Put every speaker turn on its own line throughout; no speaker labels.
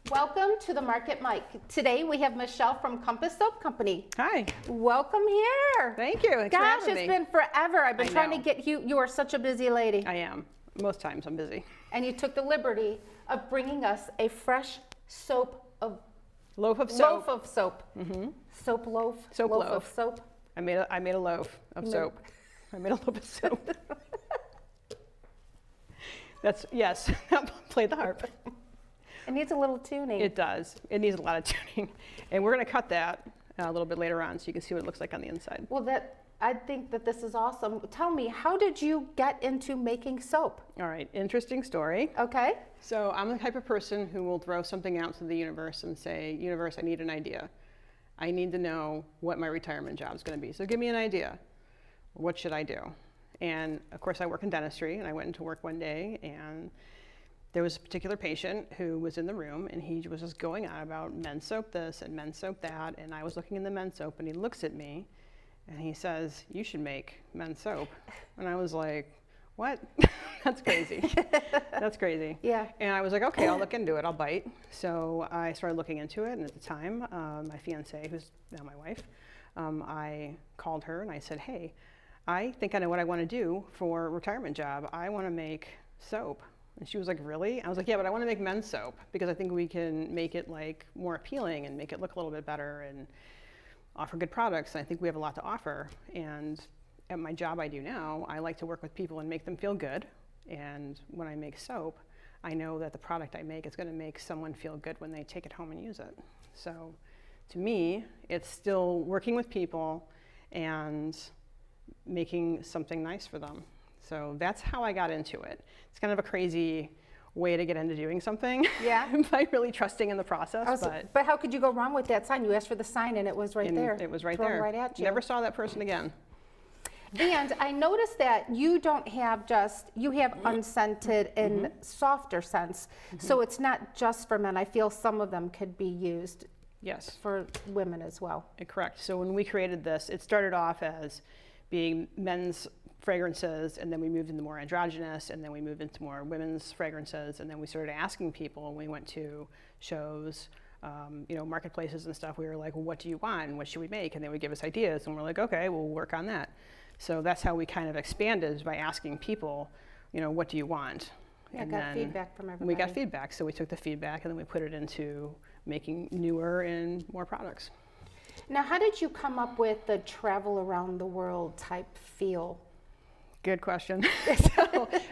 Welcome to the Market Mic. Today we have Michelle from Compass Soap Company.
Hi.
Welcome here.
Thank you. Thanks for
Gosh,
having
it's
me.
been forever. I've been
I
trying to
know.
get you. You are such a busy lady.
I am. Most times I'm busy.
And you took the liberty of bringing us a fresh soap of
Loaf of soap.
loaf of soap. Mm-hmm. Soap loaf.
Soap
loaf
loaf.
of soap.
I made a loaf of soap. I made a loaf of soap. That's, yes, play the harp.
It needs a little tuning.
It does. It needs a lot of tuning. And we're going to cut that a little bit later on so you can see what it looks like on the inside.
Well, I think that this is awesome. Tell me, how did you get into making soap?
All right, interesting story.
Okay.
So I'm the type of person who will throw something out to the universe and say, universe, I need an idea. I need to know what my retirement job is going to be. So give me an idea. What should I do? And of course I work in dentistry, and I went into work one day and there was a particular patient who was in the room and he was just going on about men's soap this and men's soap that. And I was looking in the men's soap and he looks at me and he says, you should make men's soap. And I was like, what? That's crazy. That's crazy.
Yeah.
And I was like, okay, I'll look into it. I'll bite. So I started looking into it. And at the time, my fiance, who's now my wife, I called her and I said, hey, I think I know what I want to do for a retirement job. I want to make soap. And she was like, really? I was like, yeah, but I want to make men's soap because I think we can make it like more appealing and make it look a little bit better and offer good products. I think we have a lot to offer. And at my job I do now, I like to work with people and make them feel good. And when I make soap, I know that the product I make is going to make someone feel good when they take it home and use it. So to me, it's still working with people and making something nice for them. So that's how I got into it. It's kind of a crazy way to get into doing something.
Yeah.
By really trusting in the process.
But how could you go wrong with that sign? You asked for the sign and it was right there.
It was right
thrown
there.
Right at you.
Never saw that person again.
And I noticed that you don't have you have unscented and softer scents. So it's not just for men. I feel some of them could be used
Yes.
for women as well.
Correct. So when we created this, it started off as being men's fragrances, and then we moved into more androgynous, and then we moved into more women's fragrances, and then we started asking people when we went to shows, marketplaces and stuff. We were like, well, what do you want? And what should we make? And they would give us ideas, and we're like, okay, we'll work on that. So that's how we kind of expanded, by asking people, what do you want?
I
And
got
then
feedback from everybody.
we got feedback, so we took the feedback and then we put it into making newer and more products.
Now, how did you come up with the travel around the world type feel?
Good question.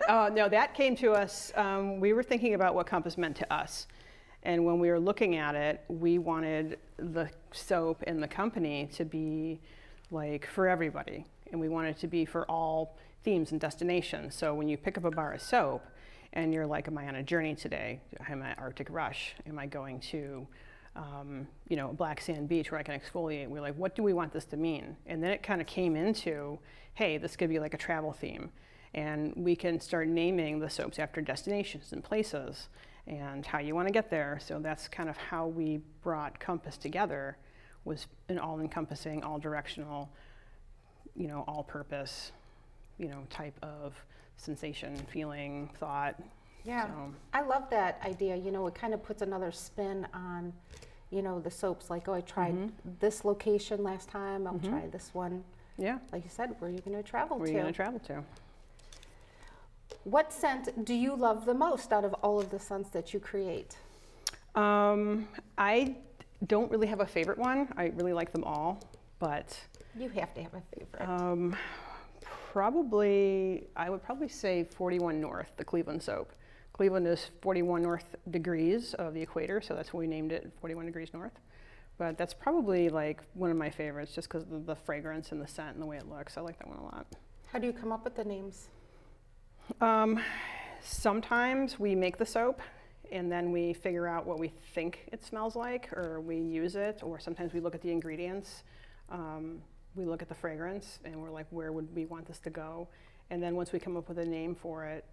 No, that came to us. We were thinking about what Compass meant to us. And when we were looking at it, we wanted the soap and the company to be like for everybody. And we wanted it to be for all themes and destinations. So when you pick up a bar of soap and you're like, am I on a journey today? Am I at Arctic Rush? Am I going to Black Sand Beach where I can exfoliate? We're like, what do we want this to mean? And then it kind of came into, hey, this could be like a travel theme. And we can start naming the soaps after destinations and places and how you want to get there. So that's kind of how we brought Compass together, was an all-encompassing, all-directional, all-purpose, type of sensation, feeling, thought.
Yeah,
So,
I love that idea. It kind of puts another spin on, the soaps. Like, oh, I tried this location last time. I'll try this one.
yeah.
Like you said, where are you going to travel
Where are
to?
you going to travel to?
What scent do you love the most out of all of the scents that you create?
I don't really have a favorite one. I really like them all, but
You have to have a favorite.
I would probably say 41 North, the Cleveland soap. Cleveland is 41 north degrees of the equator, so that's why we named it 41 degrees north. But that's probably like one of my favorites just because of the fragrance and the scent and the way it looks. I like that one a lot.
How do you come up with the names?
Sometimes we make the soap and then we figure out what we think it smells like, or we use it, or sometimes we look at the ingredients. We look at the fragrance and we're like, where would we want this to go? And then once we come up with a name for it,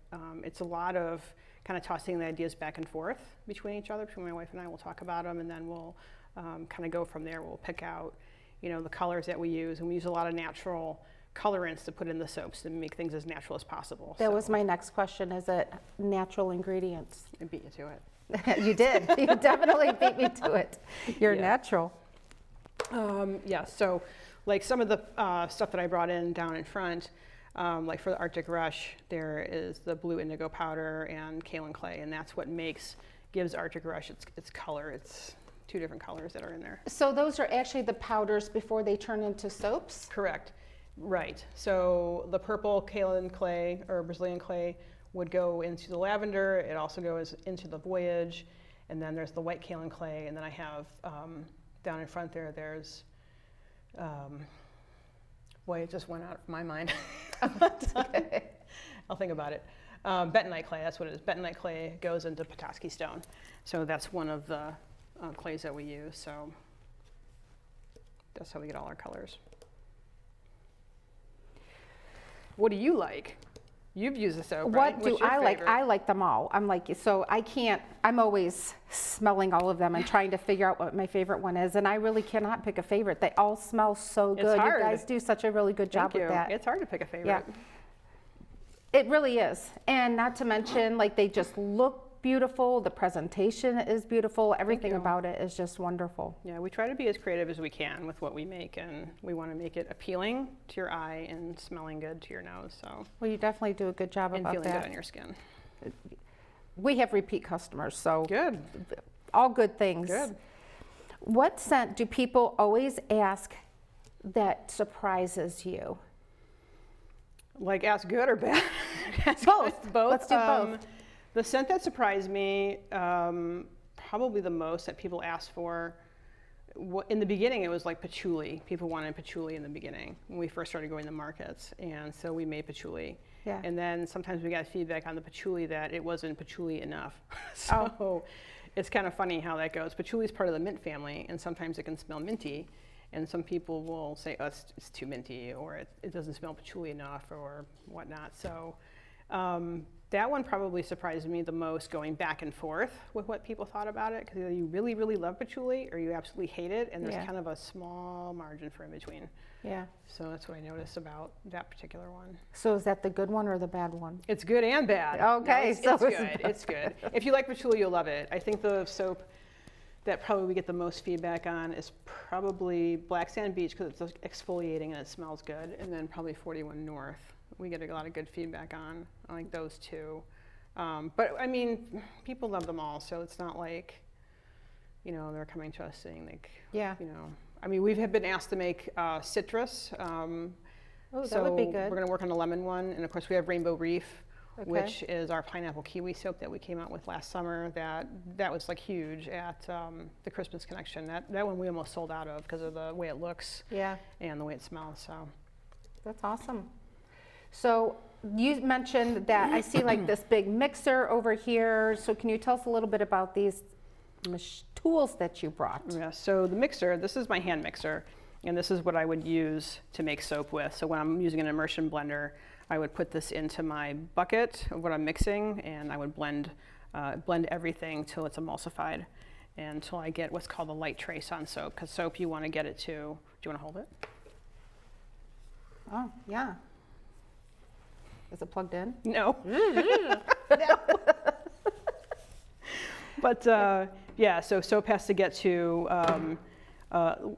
it's a lot of kind of tossing the ideas back and forth between each other, between my wife and I. We'll talk about them and then we'll kind of go from there. We'll pick out, the colors that we use, and we use a lot of natural colorants to put in the soaps to make things as natural as possible.
That was my next question. Is it natural ingredients?
I beat you to it.
You did. You definitely beat me to it. You're
Yeah.
natural.
Yeah, so like some of the stuff that I brought in down in front, like for the Arctic Rush, there is the blue indigo powder and kaolin clay, and that's what gives Arctic Rush its color. It's 2 different colors that are in there.
So those are actually the powders before they turn into soaps?
Correct. Right. So the purple kaolin clay or Brazilian clay would go into the lavender. It also goes into the Voyage. And then there's the white kaolin clay. And then I have down in front there's, boy, it just went out of my mind.
Okay.
I'll think about it. Bentonite clay, that's what it is. Bentonite clay goes into Petoskey stone. So that's one of the clays that we use. So that's how we get all our colors. What do you like? You've used the soap, right?
What do
What's your
I like?
favorite?
I like them all. I'm like, so I can't, I'm always smelling all of them and trying to figure out what my favorite one is. And I really cannot pick a favorite. They all smell so
It's
good.
hard.
You guys do such a really good job
Thank
with
you.
that.
It's hard to pick a favorite.
Yeah. It really is. And not to mention, like, they just look beautiful. The presentation is beautiful. Everything
you.
about it is just wonderful.
Yeah, we try to be as creative as we can with what we make, and we want to make it appealing to your eye and smelling good to your nose. So
Well, you definitely do a good job
and
about
feeling
that.
good on your skin.
We have repeat customers, so
Good.
all good things.
Good.
What scent do people always ask that surprises you?
Like, ask good or bad? Ask
Both.
good. Both.
Let's do both.
The scent that surprised me, probably the most that people asked for, in the beginning it was like patchouli. People wanted patchouli in the beginning when we first started going to markets, and so we made patchouli.
Yeah.
And then sometimes we got feedback on the patchouli that it wasn't patchouli enough. So it's kind of funny how that goes. Patchouli is part of the mint family, and sometimes it can smell minty. And some people will say, oh, it's too minty, or it doesn't smell patchouli enough, or whatnot. So that one probably surprised me the most, going back and forth with what people thought about it, because either you really, really love patchouli or you absolutely hate it, and there's
Yeah.
kind of a small margin for in between.
Yeah.
So that's what I noticed about that particular one.
So is that the good one or the bad one?
It's good and bad.
Okay,
it's,
so
it's
it's
good. It's good. If you like patchouli, you'll love it. I think the soap that probably we get the most feedback on is probably Black Sand Beach, because it's exfoliating and it smells good, and then probably 41 North. We get a lot of good feedback on like those two. But I mean, people love them all, so it's not like, you know, they're coming to us saying like,
Yeah.
you know, I mean, we've been asked to make citrus.
Oh, that
So
would be good.
we're going to work on a lemon one, and of course we have Rainbow Reef,
Okay.
which is our pineapple kiwi soap that we came out with last summer. That was like huge at the Christmas Connection. That one we almost sold out of because of the way it looks
Yeah,
and the way it smells. So
that's awesome. So you mentioned that I see like this big mixer over here. So can you tell us a little bit about these tools that you brought?
yeah, so the mixer, this is my hand mixer, and this is what I would use to make soap with. So when I'm using an immersion blender, I would put this into my bucket of what I'm mixing, and I would blend everything till it's emulsified, and until I get what's called a light trace on soap. Because soap, you want to get it to, do you want to hold it?
Oh, yeah. Is it plugged in?
No. But yeah, so soap has to get to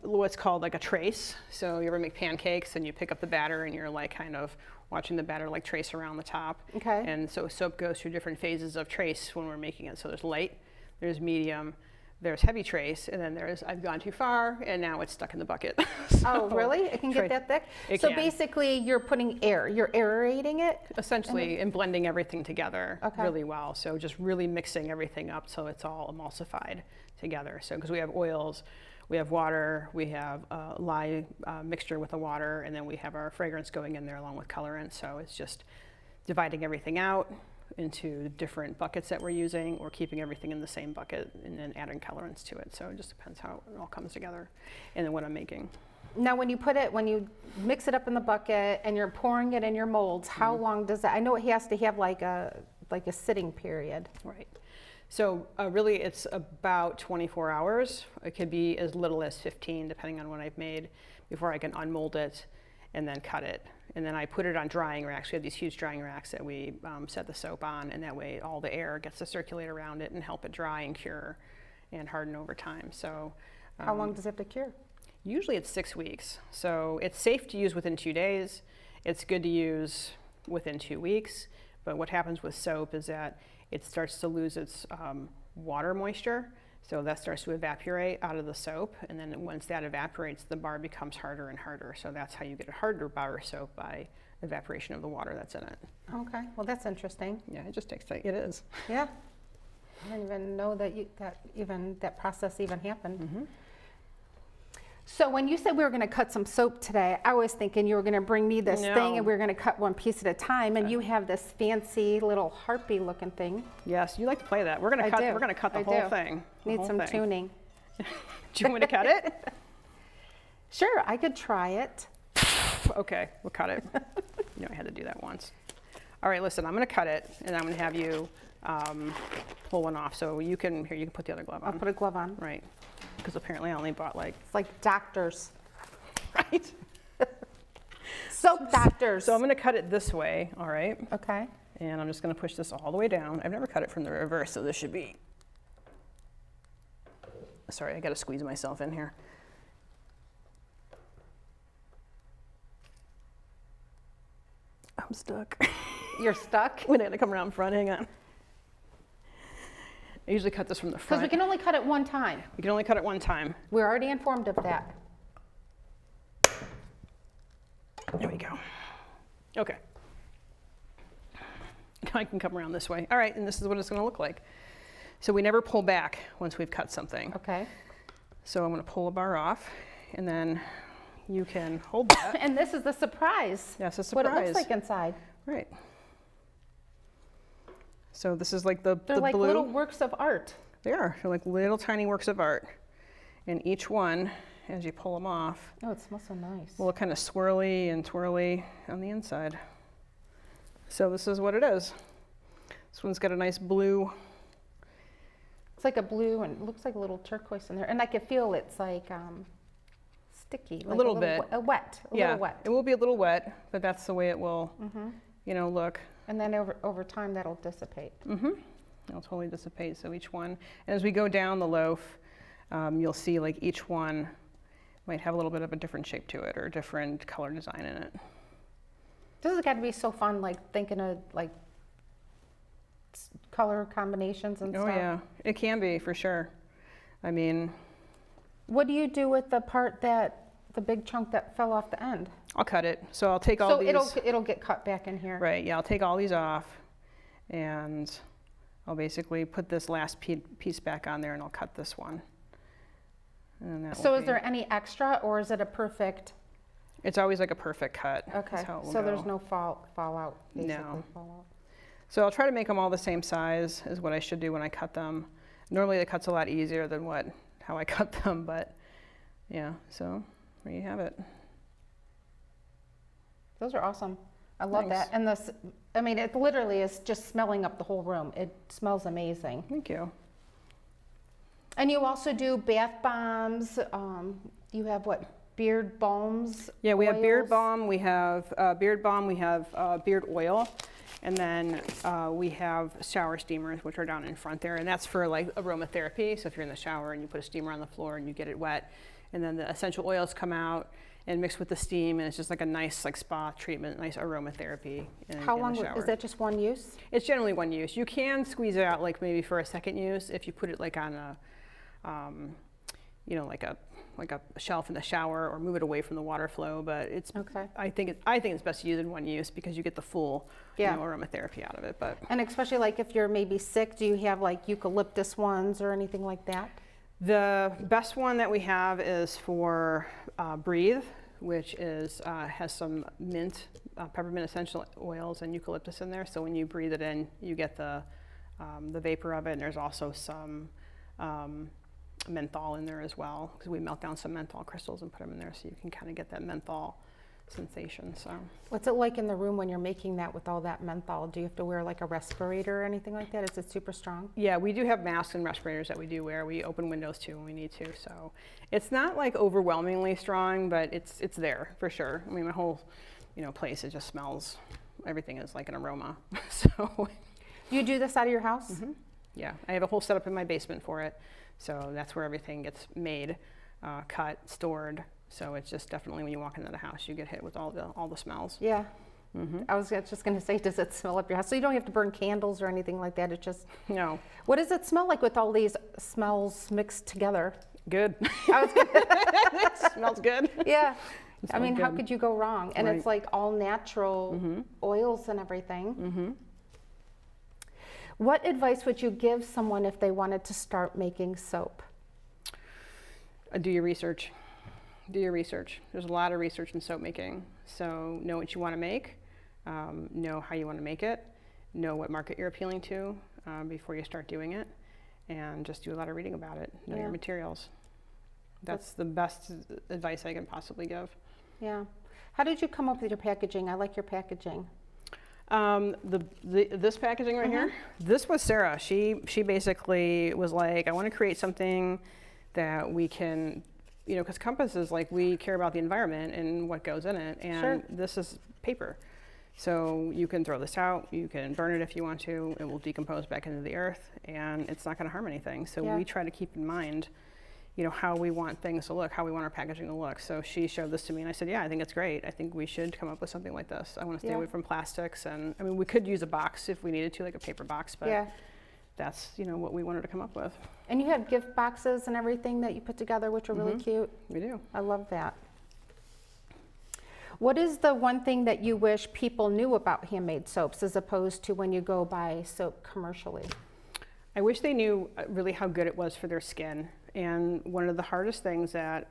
what's called like a trace. So you ever make pancakes and you pick up the batter and you're like kind of watching the batter like trace around the top.
Okay.
And so soap goes through different phases of trace when we're making it. So there's light, there's medium, there's heavy trace, and then there's I've gone too far and now it's stuck in the bucket.
Oh, really? It can get that thick?
It
So
can.
basically you're putting air, you're aerating it?
Essentially, and blending everything together
Okay.
really well. So just really mixing everything up so it's all emulsified together. So because we have oils, we have water, we have lye mixture with the water, and then we have our fragrance going in there along with colorant. So it's just dividing everything out into different buckets that we're using, or keeping everything in the same bucket and then adding colorants to it. So it just depends how it all comes together and then what I'm making.
Now, when you mix it up in the bucket and you're pouring it in your molds, how long does that, I know it has to have like a sitting period.
Right. So really it's about 24 hours. It could be as little as 15 depending on what I've made before I can unmold it. and then cut it. And then I put it on drying racks. We have these huge drying racks that we set the soap on, and that way all the air gets to circulate around it and help it dry and cure and harden over time. So
How long does it have to cure?
usually it's 6 weeks. So it's safe to use within 2 days. It's good to use within 2 weeks. But what happens with soap is that it starts to lose its water moisture. So that starts to evaporate out of the soap. And then once that evaporates, the bar becomes harder and harder. So that's how you get a harder bar of soap, by evaporation of the water that's in it.
Okay, well, that's interesting.
Yeah, it just takes time. It is.
Yeah. I didn't even know that that process even happened.
Mm-hmm.
So when you said we were going to cut some soap today, I was thinking you were going to bring me this
No.
thing and we were going to cut one piece at a time, and you have this fancy little harpy looking thing.
Yes, you like to play that. We're gonna cut. We're gonna cut the whole thing. The
Need
whole
some
thing.
tuning.
Do you want me to cut it?
Sure, I could try it.
Okay, we'll cut it. You know, I had to do that once. All right, listen, I'm gonna cut it, and I'm gonna have you pull one off. So you can put the other glove on.
I'll put a glove on.
Right, because apparently I only bought like.
It's like doctors.
Right.
Soap doctors.
So I'm gonna cut it this way, all right?
Okay.
And I'm just gonna push this all the way down. I've never cut it from the reverse, so this should be. Sorry, I gotta squeeze myself in here. I'm stuck.
You're stuck?
Wait, I gotta come around front, hang on. I usually cut this from the
Because
front.
we can only cut it one time.
We can only cut it one time.
We're already informed of that.
There we go. Okay. Now I can come around this way. All right, and this is what it's gonna look like. So we never pull back once we've cut something.
Okay.
So I'm gonna pull a bar off, and then you can hold that.
And this is the surprise.
Yes, a
What it
surprise.
looks like inside.
Right. So this is like the
They're like
blue.
little works of art.
They are. They're like little tiny works of art. And each one, as you pull them off,
Oh, it smells so nice.
will look kind of swirly and twirly on the inside. So this is what it is. This one's got a nice blue.
It's like a blue, and it looks like a little turquoise in there. And I can feel it's like sticky. Like
little bit.
Wet, a
Yeah,
little wet.
it will be a little wet, but that's the way it will, you know, look.
And then over time, that'll dissipate.
Mm-hmm. It'll totally dissipate. So each one, and as we go down the loaf, you'll see like each one might have a little bit of a different shape to it or a different color design in it.
This has got to be so fun, like thinking of like color combinations and
Oh
stuff.
yeah, it can be for sure. I mean,
What do you do with the part the big chunk that fell off the end?
I'll cut it. So I'll take all
So
these.
it'll get cut back in here.
Right, yeah, I'll take all these off, and I'll basically put this last piece back on there, and I'll cut this one. And then that
So
will
is there any extra, or is it a perfect?
It's always like a perfect cut.
Okay,
That's how it will
so
go.
there's no fallout, basically.
No.
Fallout.
So I'll try to make them all the same size is what I should do when I cut them. Normally the cut's a lot easier than how I cut them, but yeah, so there you have it.
Those are awesome. I love
Thanks.
that. And this, I mean, it literally is just smelling up the whole room. It smells amazing.
Thank you.
And you also do bath bombs. You have what? Beard balms?
Yeah, we have beard
oils?
balm, we have beard oil, and then we have shower steamers, which are down in front there, and that's for like aromatherapy. So if you're in the shower and you put a steamer on the floor and you get it wet, and then the essential oils come out and mix with the steam, and it's just like a nice like spa treatment, nice aromatherapy in,
How
in
long
the shower.
is that? Just one use?
It's generally one use. You can squeeze it out like maybe for a second use if you put it like on a, you know, like a shelf in the shower, or move it away from the water flow. But it's
Okay.
I think it's best to use in one use because you get the full
Yeah.
you know, aromatherapy out of it. But
And especially like if you're maybe sick, do you have like eucalyptus ones or anything like that?
the best one that we have is for Breathe, which is has some mint, peppermint essential oils and eucalyptus in there. So when you breathe it in, you get the vapor of it. And there's also some menthol in there as well, because we melt down some menthol crystals and put them in there, so you can kind of get that menthol sensation. So
What's it like in the room when you're making that with all that menthol? Do you have to wear like a respirator or anything like that? Is it super strong?
yeah, we do have masks and respirators that we do wear. We open windows too when we need to. So it's not like overwhelmingly strong, but it's there for sure. I mean, my whole, place, it just smells. Everything is like an aroma. So
You do this out of your house?
mm-hmm. Yeah, I have a whole setup in my basement for it. So that's where everything gets made, cut, stored. So it's just definitely when you walk into the house, you get hit with all the smells.
Yeah.
Mm-hmm.
I was just going to say, does it smell up your house? So you don't have to burn candles or anything like that. It just.
No.
What does it smell like with all these smells mixed together?
Good.
I was gonna,
It smells good.
yeah.
It
I mean,
smells
how
good.
could you go wrong? And
Right.
it's like all natural
Mm-hmm.
oils and everything.
Mm-hmm.
What advice would you give someone if they wanted to start making soap?
Do your research. Do your research. There's a lot of research in soap making. So know what you want to make, know how you want to make it, know what market you're appealing to before you start doing it, and just do a lot of reading about it. Know
Yeah.
your materials. That's the best advice I can possibly give.
Yeah. How did you come up with your packaging? I like your packaging.
This packaging right here, this was Sarah. She basically was like, I want to create something that we can, because Compass is like, we care about the environment and what goes in it, and
Sure.
this is paper. So you can throw this out, you can burn it if you want to, it will decompose back into the earth, and it's not going to harm anything. So
Yeah.
we try to keep in mind, how we want things to look, how we want our packaging to look. So she showed this to me, and I said, yeah, I think it's great. I think we should come up with something like this. I want to stay
Yeah.
away from plastics, and I mean, we could use a box if we needed to, like a paper box, but
Yeah.
that's, what we wanted to come up with.
And you have gift boxes and everything that you put together, which are really cute.
We do.
I love that. What is the one thing that you wish people knew about handmade soaps as opposed to when you go buy soap commercially?
I wish they knew really how good it was for their skin. And one of the hardest things that,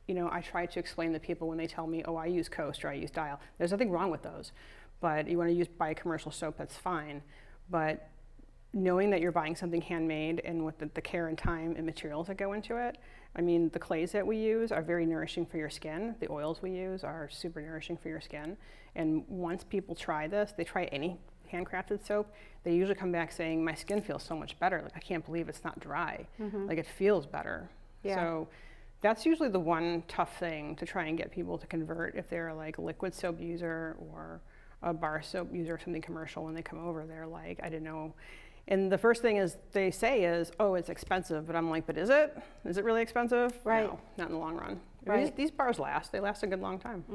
I try to explain to people when they tell me, oh, I use Coast or I use Dial. There's nothing wrong with those. But you want to buy a commercial soap, that's fine. But knowing that you're buying something handmade and with the care and time and materials that go into it, I mean, the clays that we use are very nourishing for your skin. The oils we use are super nourishing for your skin. And once people try this, they try any handcrafted soap, they usually come back saying, my skin feels so much better. Like, I can't believe it's not dry. Like, it feels better.
Yeah.
So that's usually the one tough thing to try and get people to convert if they're like a liquid soap user or a bar soap user or something commercial. When they come over, they're like, I didn't know. And the first thing they say is, oh, it's expensive. But I'm like, but is it? Is it really expensive?
Right.
No, not in the long run.
Right.
These bars last. They last a good long time.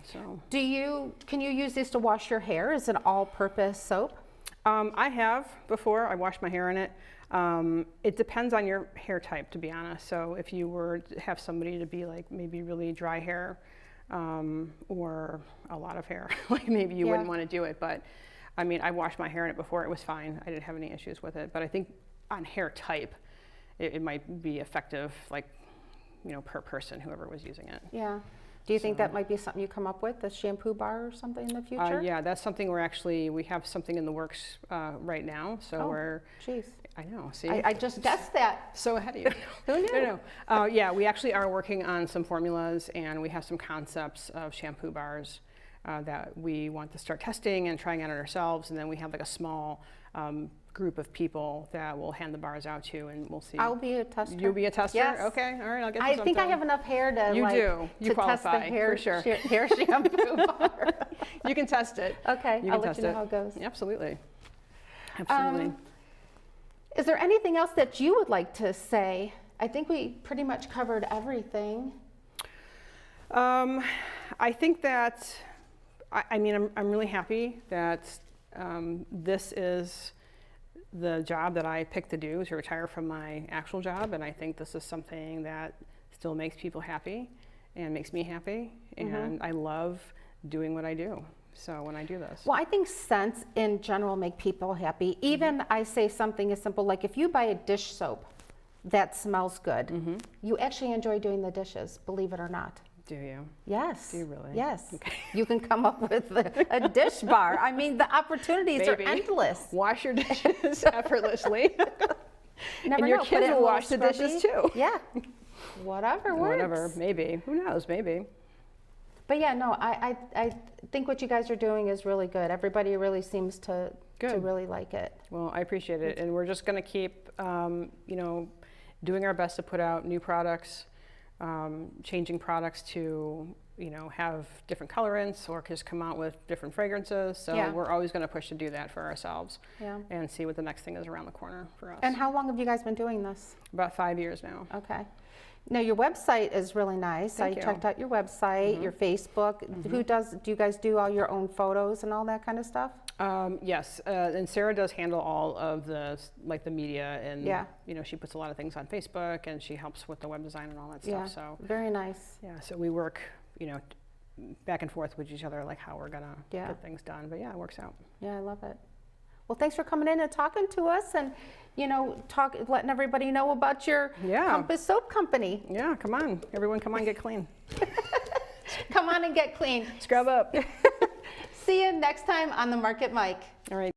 So
Can you use this to wash your hair? Is it an all-purpose soap?
I have before. I washed my hair in it. It depends on your hair type, to be honest. So if you were to have somebody to be like maybe really dry hair or a lot of hair, like maybe you wouldn't want to do it. But I mean, I washed my hair in it before. It was fine. I didn't have any issues with it. But I think on hair type, it might be effective, like, per person, whoever was using it.
Yeah. Do you think that might be something you come up with, a shampoo bar or something in the future?
Yeah, that's something we have something in the works right now. So we're,
Jeez.
I know, see?
I just guessed that.
So ahead of you.
Who knew?
No. Yeah, we actually are working on some formulas, and we have some concepts of shampoo bars that we want to start testing and trying out on ourselves. And then we have like a small group of people that we'll hand the bars out to, and we'll see.
I'll be a tester.
You'll be a tester?
Yes.
Okay, all right, I'll get you
I think I
sometime.
have enough hair to
You do. You
to test the
qualify,
hair,
for sure.
hair shampoo bar.
You can test it.
Okay,
You
I'll
can
let
test
you know
it.
how it goes.
Absolutely. Absolutely.
Is there anything else that you would like to say? I think we pretty much covered everything.
I think that, I mean, I'm really happy that this is the job that I picked to do, to retire from my actual job. And I think this is something that still makes people happy and makes me happy. And I love doing what I do. So when I do this.
Well, I think scents in general make people happy. Even I say something as simple like if you buy a dish soap that smells good, you actually enjoy doing the dishes, believe it or not.
Do you?
Yes.
Do you really?
Yes.
Okay.
You can come up with a dish bar. I mean, the opportunities
Maybe.
are endless.
Wash your dishes effortlessly.
Never
And your
know, put
kids
it in
will
a
wash the
little
dishes
scrubby.
too.
Yeah. Whatever works.
Whatever, maybe. Who knows? Maybe.
But yeah, no, I think what you guys are doing is really good. Everybody really seems to really like it.
Well, I appreciate it, and we're just going to keep, doing our best to put out new products, changing products to, have different colorants or just come out with different fragrances. So we're always going to push to do that for ourselves and see what the next thing is around the corner for us.
And how long have you guys been doing this?
About 5 years now.
Okay. Now your website is really nice.
Thank you.
Checked out your website, your Facebook. Do you guys do all your own photos and all that kind of stuff?
Yes, and Sarah does handle all of the media, and she puts a lot of things on Facebook, and she helps with the web design and all that stuff. So
very nice.
Yeah, so we work, back and forth with each other, like how we're gonna get things done. But yeah, it works out. Yeah,
I love it. Well, thanks for coming in and talking to us, and letting everybody know about your Compass Soap Company.
Yeah, come on, everyone, come on, get clean.
Come on and get clean.
Scrub up.
See you next time on the Market Mic.
All right.